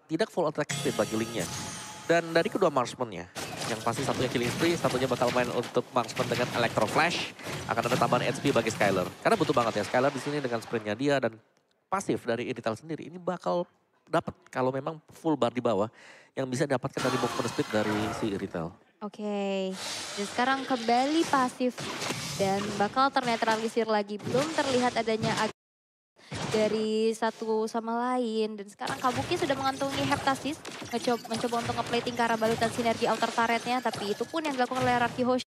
tidak full attack speed bagi Link-nya. Dan dari kedua marksman-nya, yang pasti satunya killing spree, satunya bakal main untuk marksman dengan Electro Flash. Akan ada tambahan HP bagi Skylar. Karena butuh banget ya, Skylar di sini dengan sprintnya dia dan pasif dari Irithel sendiri. Ini bakal dapat kalau memang full bar di bawah, yang bisa dapatkan dari movement speed dari si Irithel. Oke, dan sekarang kembali pasif dan bakal ternetralisir lagi. Belum terlihat adanya dari satu sama lain. Dan sekarang Kabuki sudah mengantongi Heptasis. Mencoba untuk nge-plating ke arah balutan sinergi outer turretnya. Tapi itu pun yang dilakukan oleh Araki Hoshi.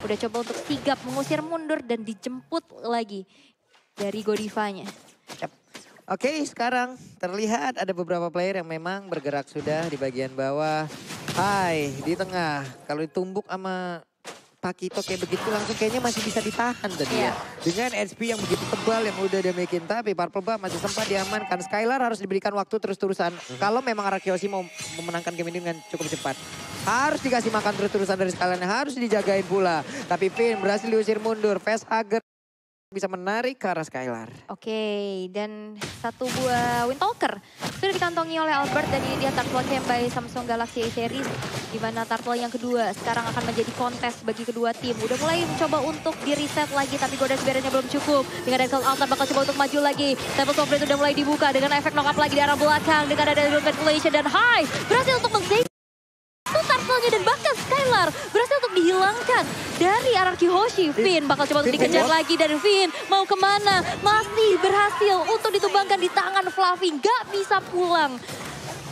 Udah coba untuk sigap mengusir mundur dan dijemput lagi dari Godivanya. Yep. Oke, sekarang terlihat ada beberapa player yang memang bergerak sudah di bagian bawah. Hai, di tengah. Kalau ditumbuk sama Pakito kayak begitu langsung kayaknya masih bisa ditahan tadi ya. Dengan HP yang begitu tebal yang udah dia bikin. Tapi Purple Buff masih sempat diamankan. Skylar harus diberikan waktu terus-terusan. Kalau memang Araki Hoshi mau memenangkan game ini dengan cukup cepat. Harus dikasih makan terus-terusan dari Skylar. Harus dijagain pula. Tapi Finn berhasil diusir mundur. Facehugger bisa menarik ke arah Skylar. Oke, dan satu buah Windtalker sudah dikantongi oleh Albert dan ini dia Turtle Camp by Samsung Galaxy A Series. Di mana Turtle yang kedua sekarang akan menjadi kontes bagi kedua tim. Udah mulai mencoba untuk di-reset lagi tapi Goddess Barrier-nya belum cukup. Dengan Excel Altar bakal coba untuk maju lagi. Level Sovereign sudah mulai dibuka dengan efek knock up lagi di arah belakang. Dengan ada Ventilation dan High berhasil untuk meng-save Turtle-nya dan bahkan Skylar berhasil untuk dihilangkan dari Araki Hoshi. Finn bakal coba untuk dikejar lagi dan Finn mau kemana? Masih berhasil untuk ditumbangkan di tangan Fluffy. Gak bisa pulang.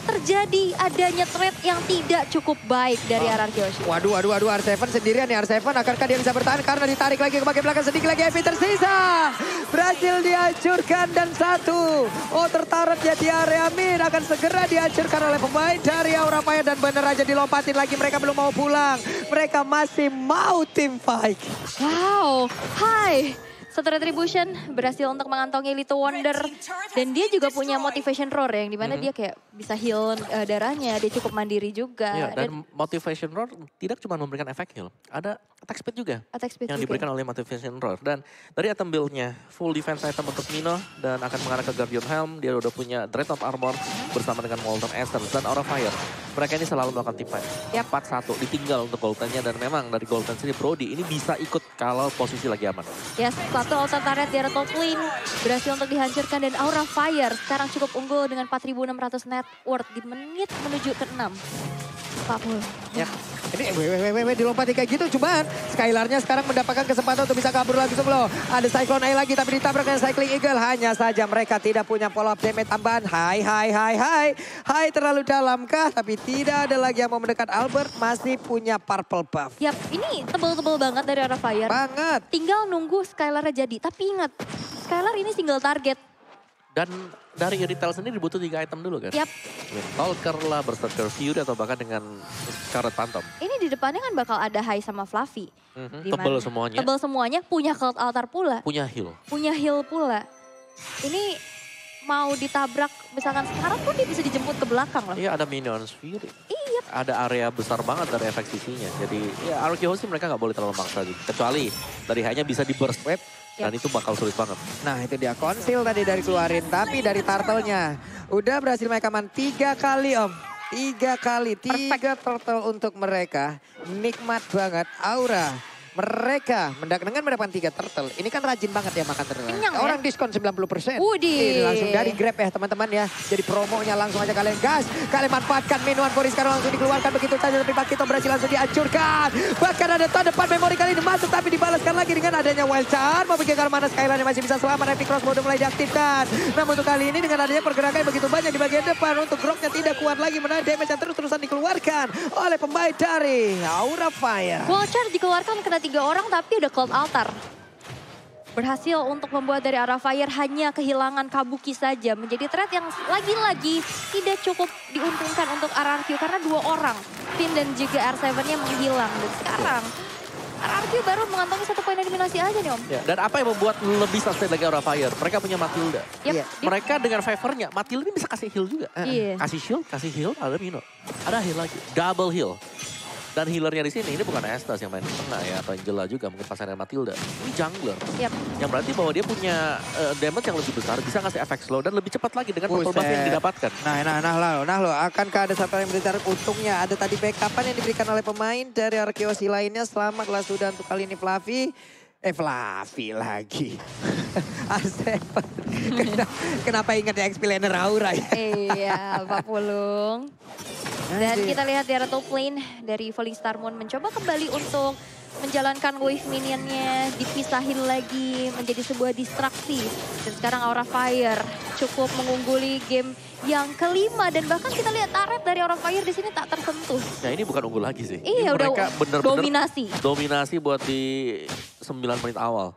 Terjadi adanya trade yang tidak cukup baik dari Araki Hoshi. Waduh, R7 sendirian nih. R7 akankah dia bisa bertahan karena ditarik lagi ke bagian belakang sedikit lagi. Epi tersisa. Berhasil dihancurkan dan satu. Oh, tertarik ya di area mid. Akan segera dihancurkan oleh pemain dari Aura Fire. Dan bener aja dilompatin lagi. Mereka belum mau pulang. Mereka masih mau team fight. Wow, hai. Satu Retribution berhasil untuk mengantongi Little Wonder. Dan dia juga punya Motivation Roar yang dimana dia kayak bisa heal darahnya. Dia cukup mandiri juga. Iya, dan Motivation Roar tidak cuma memberikan efek heal. Ada attack speed juga. Attack speed yang juga diberikan oleh Motivation Roar. Dan dari item build-nya, full defense item untuk Mino. Dan akan mengarah ke Guardian Helm. Dia udah punya Dreadnought Armor bersama dengan Molten Essence dan Aura Fire. Mereka ini selalu melakukan team fight. 4-1 ditinggal untuk Golden-nya. Dan memang dari Golden sini Brody ini bisa ikut kalau posisi lagi aman. Yes, satu Altar Turret di arah top lane berhasil untuk dihancurkan dan Aura Fire sekarang cukup unggul dengan 4.600 net worth di menit menuju ke-6. 40. Ya, ini dilompati kayak gitu cuman Skylarnya sekarang mendapatkan kesempatan untuk bisa kabur lagi sebelum ada Cyclone Eye lagi tapi ditabrak dengan Cycling Eagle. Hanya saja mereka tidak punya follow up damage tambahan. Hai terlalu dalam kah? Tapi tidak ada lagi yang mau mendekat. Albert masih punya Purple Buff. Yap, ini tebel-tebel banget dari Aura Fire. Banget. Tinggal nunggu Skylar-nya jadi. Tapi ingat, Skylar ini single target. Dan dari Irithel sendiri butuh 3 item dulu kan? Yap. Windtalker lah, Berserker Fury atau bahkan dengan Scarlet Phantom. Ini di depannya kan bakal ada High sama Fluffy. Tebel semuanya. Tebel semuanya, punya Cloud Altar pula. Punya heal. Punya heal pula. Ini mau ditabrak, misalkan sekarang pun dia bisa dijemput ke belakang loh. Iya, ada Minions Fury. Iya. Ada area besar banget dari efek CC-nya. Jadi ya Araki Hoshi mereka nggak boleh terlalu maksa sih. Kecuali dari hanya bisa di burst wave. Dan itu bakal sulit banget. Nah itu dia konsil tadi dari keluarin. Tapi dari turtle-nya udah berhasil mereka aman 3 kali om. 3 kali, 3 turtle untuk mereka. Nikmat banget Aura. Mereka dengan mendapatkan 3 turtle. Ini kan rajin banget ya makan turtle. Kenyang, orang ya? diskon 90%. Widih. Ini langsung dari Grab ya teman-teman ya. Jadi promonya langsung aja kalian gas. Kalian manfaatkan minuan Boris sekarang langsung dikeluarkan begitu saja. Tapi Pakito berhasil langsung dihancurkan. Bahkan ada tahun depan memori kali ini masuk. Tapi dibalaskan lagi dengan adanya Wild Charm. Mau bikin mana Skylar masih bisa selamat. Epic Crossbow udah mulai diaktifkan. Namun untuk kali ini dengan adanya pergerakan yang begitu banyak di bagian depan. Untuk Groknya tidak kuat lagi menahan damage yang terus-terusan dikeluarkan oleh pemain dari Aura Fire. Wild Charm dikeluarkan kena 3 orang tapi udah Cloud Altar. Berhasil untuk membuat dari Aura Fire hanya kehilangan Kabuki saja. Menjadi threat yang lagi-lagi tidak cukup diuntungkan untuk RRQ karena 2 orang. Finn dan juga R7-nya menghilang. Dan sekarang RRQ baru mengantongi 1 poin eliminasi aja nih om. Ya, dan apa yang membuat lebih sustain lagi Aura Fire? Mereka punya Matilda. Yep. Mereka dengan favor-nya, Matilda ini bisa kasih heal juga. Iya. Kasih shield, kasih heal, ada Mino. Ada heal lagi, double heal. Dan healernya di sini, ini bukan Estes yang main di tengah ya, atau Angela juga, mungkin pasangan Matilda. Ini jungler. Yap. Yang berarti bahwa dia punya damage yang lebih besar, bisa ngasih efek slow, dan lebih cepat lagi dengan purple buff yang didapatkan. Nah lo, akankah ada satu yang berbicara untungnya? Ada tadi backupan yang diberikan oleh pemain dari Arkeosi lainnya. Selamat lah sudah untuk kali ini Fluffy lagi. Astagfirullah. Kenapa ingat ya XP laner Aura ya? Iya, Pak Pulung. Dan kita lihat di top lane dari Falling Star Moon mencoba kembali untuk menjalankan wave minionnya, dipisahin lagi menjadi sebuah distraksi. Dan sekarang Aura Fire cukup mengungguli game yang kelima. Dan bahkan kita lihat turret dari Aura Fire di sini tak tersentuh. Nah ini bukan unggul lagi sih. Iya, udah bener-bener dominasi buat di 9 menit awal.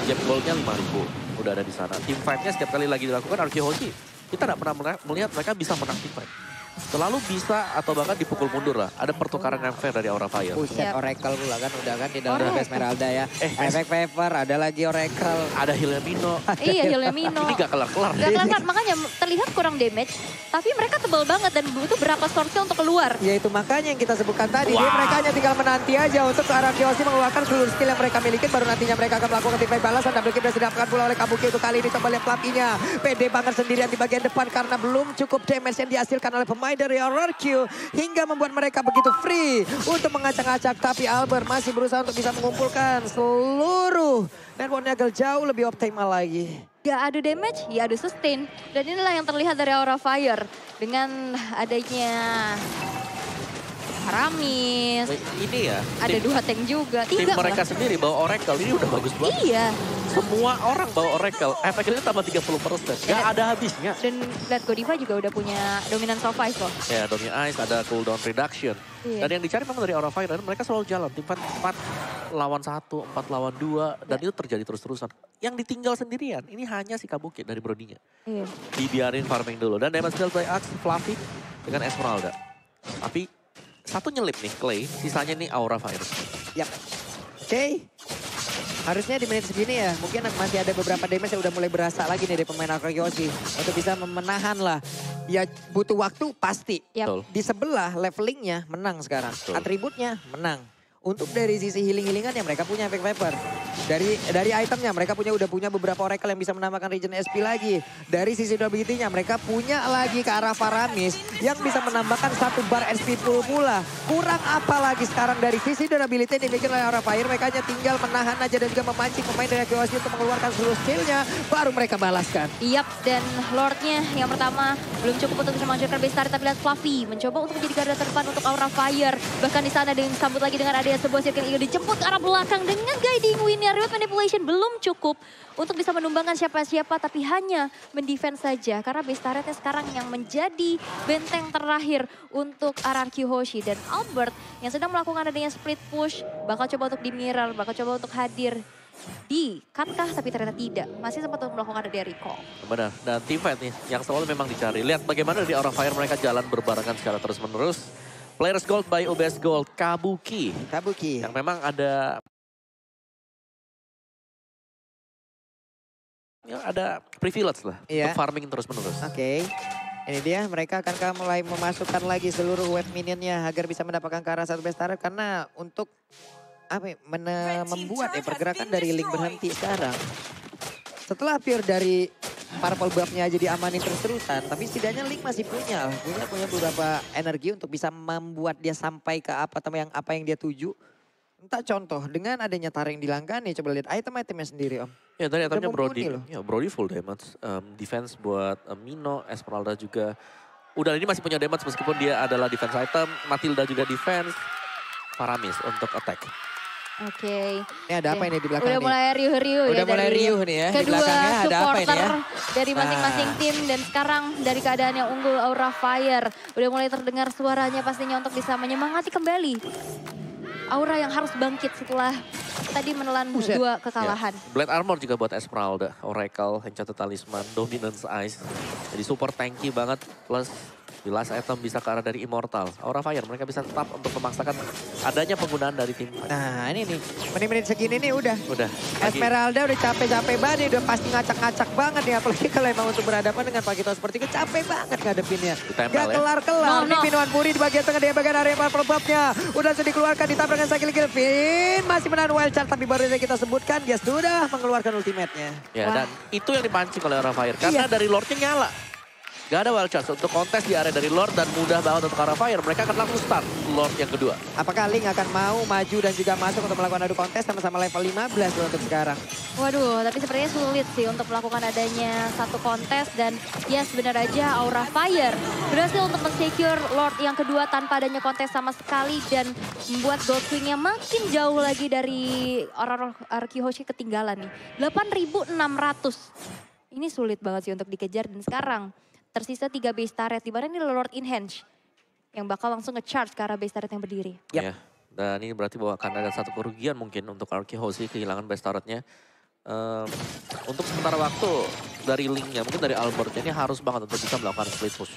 Jab goldnya 5.000 udah ada di sana. Team fight-nya setiap kali lagi dilakukan Arkeosi, kita tidak pernah melihat mereka bisa menang team fight. Selalu bisa atau bahkan dipukul mundur lah. Ada pertukaran yang fair dari Aura Fire. Buset, Oracle pula kan udah kan di dalam Esmeralda ya. Efek Fever, ada lagi Oracle. Ada healnya Mino. Iya, healnya Mino. Ini gak kelar-kelar. Gak kelar, makanya terlihat kurang damage. Tapi mereka tebal banget dan butuh berapa source-nya untuk keluar. Ya itu makanya yang kita sebutkan tadi. Wow. Mereka hanya tinggal menanti aja untuk Arkeosi mengeluarkan seluruh skill yang mereka miliki. Baru nantinya mereka akan melakukan team fight balasan. Double kill sudah didapatkan pula oleh Kabuki untuk kali ini. Coba lihat Fluffy-nya. Pede banget sendirian di bagian depan karena belum cukup damage yang dihasilkan oleh pemain dari RRQ. Hingga membuat mereka begitu free untuk mengacak-acak. Tapi Albert masih berusaha untuk bisa mengumpulkan seluruh networknya agar jauh lebih optimal lagi. Gak adu damage, ya adu sustain. Dan inilah yang terlihat dari Aura Fire. Dengan adanya Aramis. Ini ya. Ada dua tank juga. Tim mereka sendiri bawa Oracle, ini udah bagus banget. Iya. Semua orang bawa Oracle, efeknya tambah 30%. Gak ada habisnya. Dan lihat Godiva juga udah punya dominance of ice loh. Ya, dominance ice, ada cooldown reduction. Iya. Dan yang dicari memang dari Aura Fire, dan mereka selalu jalan. Tim 4 lawan 1, 4 lawan 2, dan itu terjadi terus-terusan. Yang ditinggal sendirian, ini hanya si Kabuki dari Brodinya. Iya. Dibiarin farming dulu. Dan damage dealt by Axe, Fluffy dengan Esmeralda. Tapi satu nyelip nih, Clay. Sisanya nih Aura Fire. Yap. Oke. Harusnya di menit segini ya, mungkin masih ada beberapa damage yang udah mulai berasa lagi nih dari pemain Arkeosi. Untuk bisa menahan lah. Ya butuh waktu pasti. Yep. Di sebelah levelingnya menang sekarang. Betul. Atributnya menang. Untuk dari sisi healing-healingan ya mereka punya efek Viper. Dari itemnya mereka udah punya beberapa Oracle yang bisa menambahkan regen SP lagi. Dari sisi durability-nya mereka punya lagi ke arah Faramis yang bisa menambahkan 1 bar SP full pula. Kurang apa lagi sekarang dari sisi durability yang dimiliki oleh Aura Fire. Mereka hanya tinggal menahan aja dan juga memancing pemain dari Arkeosi untuk mengeluarkan seluruh skill-nya. Baru mereka balaskan. Yap, dan Lord-nya yang pertama belum cukup untuk bisa menghancurkan base turret. Tapi lihat Fluffy mencoba untuk menjadi garda terdepan untuk Aura Fire. Bahkan di sana dengan disambut lagi dengan adanya sebuah circle ingin dijemput ke arah belakang dengan guiding win-nya. Reward manipulation belum cukup untuk bisa menumbangkan siapa-siapa, tapi hanya mendefense saja. Karena base turretnya sekarang yang menjadi benteng terakhir untuk RRQ Hoshi. Dan Albert yang sedang melakukan adanya split push, bakal coba untuk di mirror, bakal coba untuk hadir di katkah, tapi ternyata tidak. Masih sempat untuk melakukan adanya recall. Benar, dan team fight nih yang selalu memang dicari. Lihat bagaimana di Aura Fire mereka jalan berbarengan secara terus-menerus. Players Gold by UBS Gold, Kabuki. Yang memang ada privilege lah untuk farming terus-menerus. Oke. Ini dia, mereka akan mulai memasukkan lagi seluruh wave minionnya agar bisa mendapatkan ke arah satu base turret. Karena untuk membuat pergerakan dari Link berhenti sekarang. Setelah pure dari purple buff-nya aja diamanin terus-terusan, tapi setidaknya Link masih punya beberapa energi untuk bisa membuat dia sampai ke apa yang dia tuju. Entah contoh, dengan adanya taring dilangkani, coba lihat item-itemnya sendiri Om. Ya tadi itemnya Brody, ya Brody full damage, defense buat Mino, Esmeralda juga. Udah ini masih punya damage meskipun dia adalah defense item, Matilda juga defense, Faramis untuk attack. Oke. Ini ada apa ini di belakang Udah mulai riuh-riuh ya. Udah mulai riuh nih ya. Kedua di belakangnya ada apa ini ya. Dari masing-masing tim. Dan sekarang dari keadaan yang unggul Aura Fire. Udah mulai terdengar suaranya pastinya untuk bisa menyemangati kembali Aura yang harus bangkit setelah tadi menelan 2 kekalahan. Ya. Blade Armor juga buat Esmeralda. Oracle, Enchanted Talisman, Dominance Ice. Jadi super tanky banget. Plus The last item bisa ke arah dari Immortal. Aura Fire mereka bisa tetap untuk memaksakan adanya penggunaan dari tim. Nah ini nih, menit-menit segini nih udah. Udah. Esmeralda udah capek-capek banget, udah pasti ngacak-ngacak banget nih. Apalagi kalau emang untuk berhadapan dengan Pakito seperti itu, capek banget ngadepinnya. Ditempel Gak ya. kelar-kelar. No. Nih Minuan Puri di bagian tengah, di bagian area pelebabnya. Udah sudah dikeluarkan, ditabrak dengan Sakil Vin masih menahan wild charge, tapi baru saja kita sebutkan, dia sudah mengeluarkan ultimate-nya. Ya, Wah. dan itu yang dipancing oleh Aura Fire. Karena dari Lordnya nyala. Gak ada wild charge untuk kontes di area dari Lord dan mudah banget untuk Aura Fire. Mereka akan langsung start Lord yang kedua. Apakah Link akan mau maju dan juga masuk untuk melakukan adu kontes sama-sama level 15 untuk sekarang? Waduh, tapi sepertinya sulit sih untuk melakukan adanya satu kontes. Dan ya sebenarnya aja Aura Fire berhasil untuk men-secure Lord yang kedua tanpa adanya kontes sama sekali. Dan membuat Goldwing-nya makin jauh lagi dari Araki Hoshi ketinggalan nih. 8.600. Ini sulit banget sih untuk dikejar dan sekarang tersisa 3 base turret, di mana ini Lord Inhenge yang bakal langsung nge-charge ke arah base turret yang berdiri. Yap. Ya, dan ini berarti bahwa akan ada satu kerugian mungkin untuk Araki Hoshi kehilangan base turret-nya. Untuk sementara waktu dari Link-nya, mungkin dari Albert ini harus banget untuk bisa melakukan split push.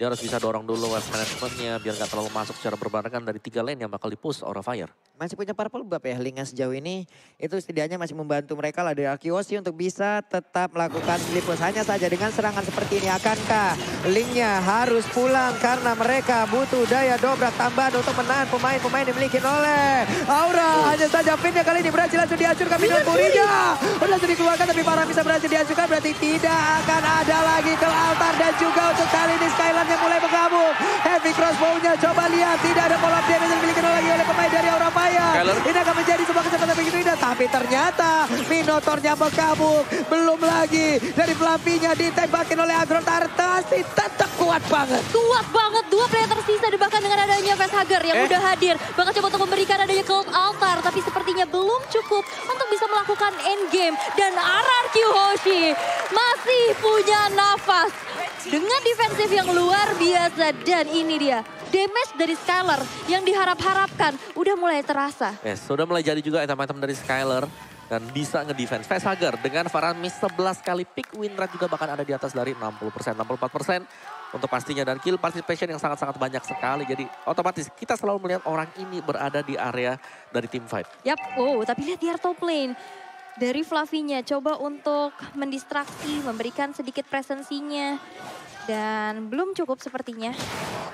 Dia harus bisa dorong dulu wave management-nya biar nggak terlalu masuk secara berbarengan dari 3 lane yang bakal di-push Aura Fire. Masih punya purple buff ya Link sejauh ini. Itu setidaknya masih membantu mereka lah dari Arkiyoshi untuk bisa tetap melakukan split push. Hanya saja dengan serangan seperti ini, akankah Link-nya harus pulang karena mereka butuh daya dobrak tambahan untuk menahan pemain-pemain dimiliki oleh Aura. Hanya saja Finn-nya kali ini berhasil langsung dihancurkan Minuan Purinya. Udah sudah dikeluarkan tapi Farah bisa berhasil dihancurkan, berarti tidak akan ada lagi ke altar. Dan juga untuk kali ini Skyland yang mulai bergabung. Heavy crossbow-nya coba lihat, tidak ada pola damage yang dimiliki lagi oleh pemain dari Aura Fire. Ini akan menjadi sebuah kecepatan begitu indah, tapi ternyata Minotaurnya bergabung. Belum lagi dari Fluffy-nya ditembakin oleh Agron Tartasi, tetap kuat banget. Kuat banget, 2 player tersisa bahkan dengan adanya Facehugger yang udah hadir. Bahkan coba untuk memberikan adanya Cold Altar, tapi sepertinya belum cukup untuk bisa melakukan endgame. Dan Araki Hoshi masih punya nafas dengan defensif yang luar biasa. Dan ini dia, damage dari Skylar yang diharap-harapkan udah mulai terasa. Yes, sudah mulai jadi juga item-item dari Skylar. Dan bisa nge-defense. Facehugger dengan Faramis 11 kali pick win rate juga bahkan ada di atas dari 60%, 64% untuk pastinya. Dan kill participation yang sangat-sangat banyak sekali. Jadi otomatis kita selalu melihat orang ini berada di area dari team fight. Yap, wow, tapi lihat di top lane. Dari Fluffy-nya coba untuk mendistraksi, memberikan sedikit presensinya. Dan belum cukup sepertinya,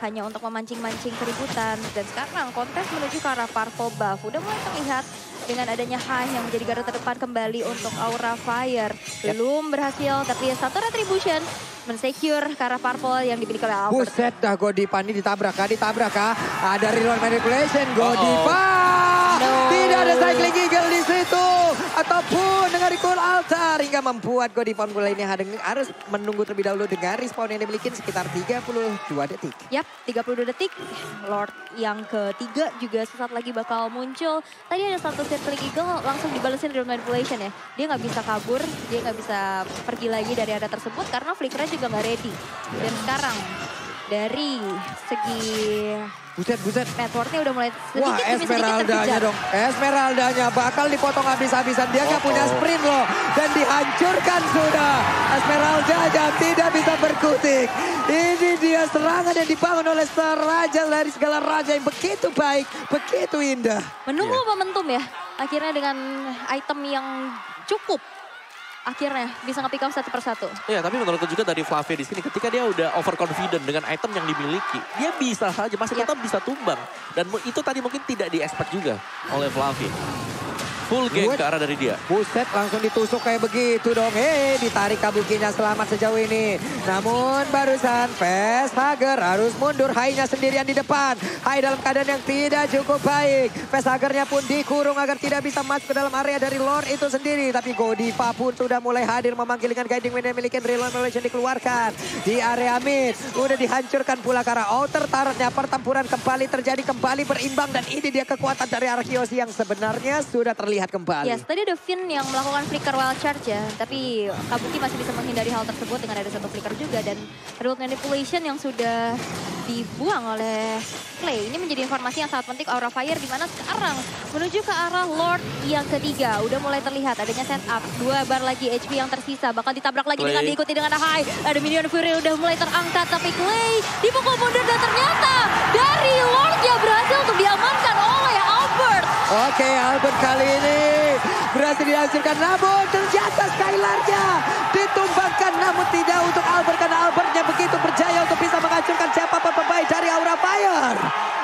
hanya untuk memancing-mancing keributan. Dan sekarang kontes menuju ke arah Purple Buff. Udah mulai terlihat dengan adanya Hai yang menjadi garda terdepan kembali untuk Aura Fire. Belum berhasil, tapi satu retribution men-secure ke arah Purple yang dimiliki oleh Albert. Buset dah Godiva ini ditabrak kah? Ada reload manipulation, Godiva! No. Tidak ada cycling eagle di situ. Ataupun dengan recall altar hingga membuat Godiva mulai ini harus menunggu terlebih dahulu dengan respawn yang dimiliki sekitar 32 detik. Yap, 32 detik. Lord yang ketiga juga sesaat lagi bakal muncul. Tadi ada satu circling eagle langsung dibalesin reload manipulation ya. Dia nggak bisa kabur, dia nggak bisa pergi lagi dari area tersebut karena flickernya juga nggak ready. Dan sekarang dari segi Buset. networknya udah mulai Wah, sedikit demi sedikit Esmeraldanya terkejar. dong. Esmeraldanya bakal dipotong habis-habisan. Dia nggak punya sprint loh. Dan dihancurkan sudah. Esmeraldanya tidak bisa berkutik. Ini dia serangan yang dibangun oleh raja dari segala raja yang begitu baik, begitu indah. Menunggu momentum ya. Akhirnya dengan item yang cukup. Akhirnya bisa nge-pick up satu persatu. Iya, tapi menurutku juga dari Fluffy di sini ketika dia udah overconfident dengan item yang dimiliki, dia bisa saja masih tetap bisa tumbang. Dan itu tadi mungkin tidak di-expect juga oleh Fluffy. Full game ke arah dari dia. Buset, langsung ditusuk kayak begitu dong. Ditarik Kabukinya selamat sejauh ini. Namun barusan Facehugger harus mundur. Hai-nya sendirian di depan. Hai dalam keadaan yang tidak cukup baik. Facehugger-nya pun dikurung agar tidak bisa masuk ke dalam area dari Lord itu sendiri. Tapi Godiva pun sudah mulai hadir memanggil dengan guiding wind yang memiliki reload manipulation dikeluarkan. Di area mid. Udah dihancurkan pula karena outer turret-nya. Pertempuran kembali terjadi, kembali berimbang. Dan ini dia kekuatan dari Arkiyoshi yang sebenarnya sudah terlihat kembali. Yes, tadi ada Finn yang melakukan flicker wild charge ya. Tapi Kabuki masih bisa menghindari hal tersebut dengan ada satu flicker juga. Dan reload manipulation yang sudah dibuang oleh Clay. Ini menjadi informasi yang sangat penting Aura Fire di mana sekarang menuju ke arah Lord yang ketiga. Udah mulai terlihat adanya setup. 2 bar lagi HP yang tersisa. Bakal ditabrak lagi Clay. dengan diikuti dengan high. Ada Minion Fury udah mulai terangkat. Tapi Clay dipukul mundur dan ternyata dari Lord yang berhasil untuk diamankan oleh Albert. Oke, Albert kali ini berhasil dihancurkan. Namun ternyata Skylarnya ditumbangkan. Namun tidak untuk Albert karena Albertnya begitu berjaya untuk bisa menghancurkan siapapun pemain dari Aura Fire.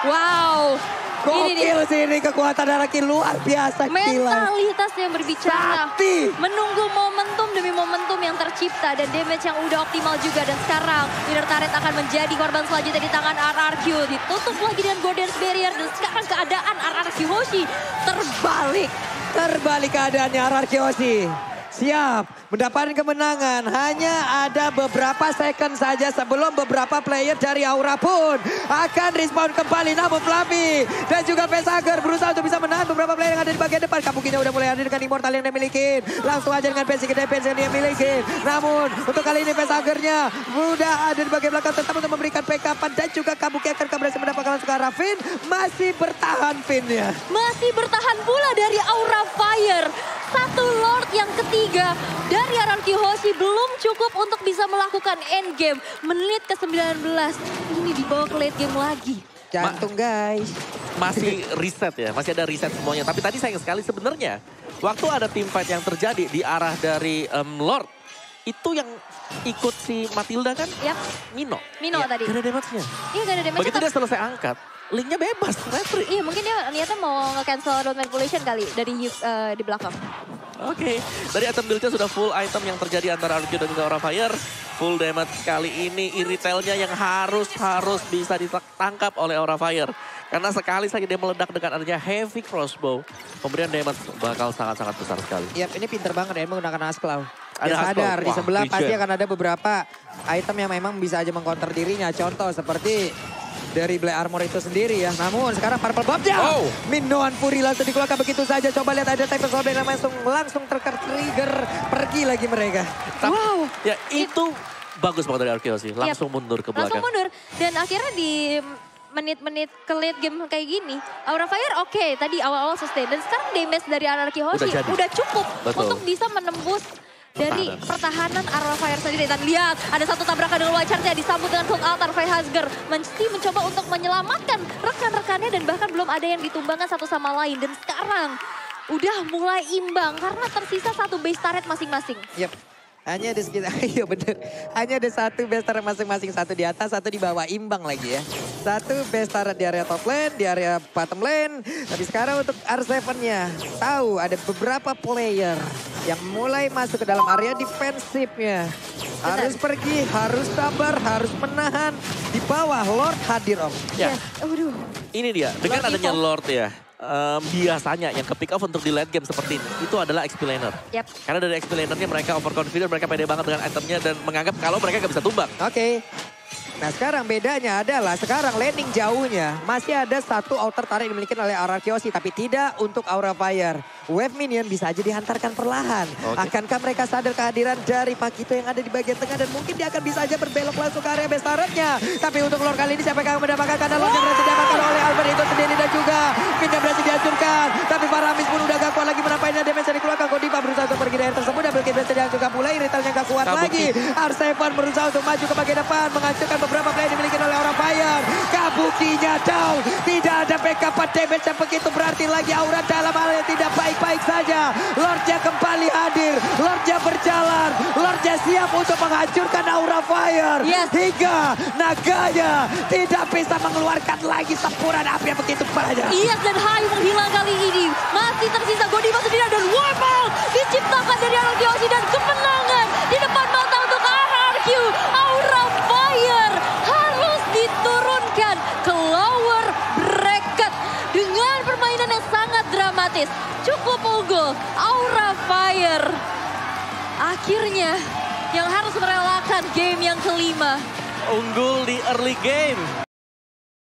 Wow. Ini Gokil sih ini kekuatan Araki luar biasa. Gila. mentalitas yang berbicara. Sakti. Menunggu momentum demi momentum yang tercipta dan damage yang udah optimal juga. Dan sekarang Inner Turret akan menjadi korban selanjutnya di tangan RRQ. Ditutup lagi dengan Golden's Barrier dan sekarang keadaan RRQ Hoshi terbalik. Terbalik keadaannya RRQ Hoshi. Siap mendapatkan kemenangan. Hanya ada beberapa second saja sebelum beberapa player dari Aura pun akan respawn kembali. Namun Fluffy dan juga Pesager berusaha untuk bisa menahan beberapa player yang ada di bagian depan. Kabukinya udah mulai hadir dengan Immortal yang dia miliki. Langsung aja dengan basic defense yang dia miliki. Namun untuk kali ini Pesagernya udah ada di bagian belakang tetap untuk memberikan backupan. Dan juga Kabuki akan berhasil mendapatkan langsung ke arah Finn. Masih bertahan Finnnya. Masih bertahan pula dari Aura Fire. Satu Lord yang ketiga dari RRQ Hoshi belum cukup untuk bisa melakukan endgame. Menit ke-19 ini dibawa ke late game lagi. Jantung guys. Masih reset ya, masih ada reset semuanya. Tapi tadi sayang sekali sebenarnya waktu ada team fight yang terjadi di arah dari Lord, itu yang ikut si Matilda kan? Yap. Mino. Mino Iya, tadi. gak ada damage-nya. Iya gak ada damage. Begitu dia selesai angkat, linknya bebas, retri. Iya mungkin dia niatnya mau nge-cancel road manipulation kali dari di belakang. Oke, dari item build-nya sudah full item yang terjadi antara RQ dan juga Aura Fire. Full damage kali ini iritelnya yang harus bisa ditangkap oleh Aura Fire. Karena sekali saja dia meledak dengan adanya heavy crossbow, pemberian damage bakal sangat-sangat besar sekali. Yap, ini pinter banget ya menggunakan Asklaw. Ada Dia Asklaw. sadar di Wah, sebelah regen. pasti akan ada beberapa item yang memang bisa aja mengcounter dirinya. Contoh seperti dari Black Armor itu sendiri ya. Namun sekarang Purple Bomb-nya. Oh. Minoan Fury langsung dikeluarkan begitu saja. Coba lihat ada Titan Soul yang langsung trigger. Pergi lagi mereka. Wow. Ya itu bagus banget dari RQ sih, langsung mundur ke belakang. Langsung mundur. Dan akhirnya di menit-menit ke late game kayak gini, Aura Fire oke, tadi awal-awal sustain. Dan sekarang damage dari RRQ Hoshi Udah jadi. udah cukup Betul. untuk bisa menembus dari pertahanan Aura Fire sendiri. Dan lihat, ada satu tabrakan dengan Wildcard-nya disambut dengan Cold Altar. Freyhasger mesti mencoba untuk menyelamatkan rekan-rekannya dan bahkan belum ada yang ditumbangkan satu sama lain. Dan sekarang udah mulai imbang karena tersisa satu base turret masing-masing. Yap. Hanya ada sekitar, iya bener. Hanya ada satu base turret masing-masing. Satu di atas, satu di bawah. Imbang lagi ya. Satu base turret di area top lane, di area bottom lane. Tapi sekarang untuk R7-nya. Tahu ada beberapa player yang mulai masuk ke dalam area defensifnya. Harus pergi, harus sabar, harus menahan. Di bawah Lord hadir om. Ya, Yes. Aduh. ini dia. Dengan Lord adanya Evo. Lord ya, biasanya yang ke pick off untuk di late game seperti ini, itu adalah XP laner. Yap. Karena dari XP lanernya mereka overconfident, mereka pede banget dengan itemnya dan menganggap kalau mereka gak bisa tumbang. Oke. Nah sekarang bedanya adalah sekarang landing jauhnya masih ada satu outer turret dimiliki oleh RRQ Hoshi tapi tidak untuk Aura Fire. Wave minion bisa aja dihantarkan perlahan. Oke. Akankah mereka sadar kehadiran dari Pakito yang ada di bagian tengah dan mungkin dia akan bisa aja berbelok langsung ke area base turretnya. Tapi untuk Lord kali ini siapa yang akan mendapatkan karena Lord yang berhasil diamankan oleh Albert itu sendiri dan juga Pinnya berhasil dihancurkan. Tapi Faramis pun udah gak kuat lagi menampainya damage yang dikeluarkan. Godiva berusaha untuk pergi dari air tersebut. Double kill berhasil dihancurkan pula. Iritelnya gak kuat Kabuki. lagi. R7 berusaha untuk maju ke bagian depan. Menghancurkan beberapa player dimiliki oleh Aura Fire. Kabukinya down. Tidak ada backup damage yang begitu berarti lagi Aura dalam hal yang tidak baik-baik saja. Lordnya kembali hadir. Lordnya berjalan. Lordnya siap untuk menghancurkan Aura Fire. Yes. Hingga naganya tidak bisa mengeluarkan lagi sempuran api yang begitu banyak. Iyas dan Hayu menghilang kali ini. Masih tersisa Godiva sendiri dan Warpal diciptakan dari RRQ Hoshi dan kemenangan di depan mata untuk RRQ. Aura Fire harus diturunkan ke lower bracket dengan permainan yang sangat dramatis. Cukup unggul Aura Fire. Akhirnya yang harus merelakan game yang kelima. Unggul di early game.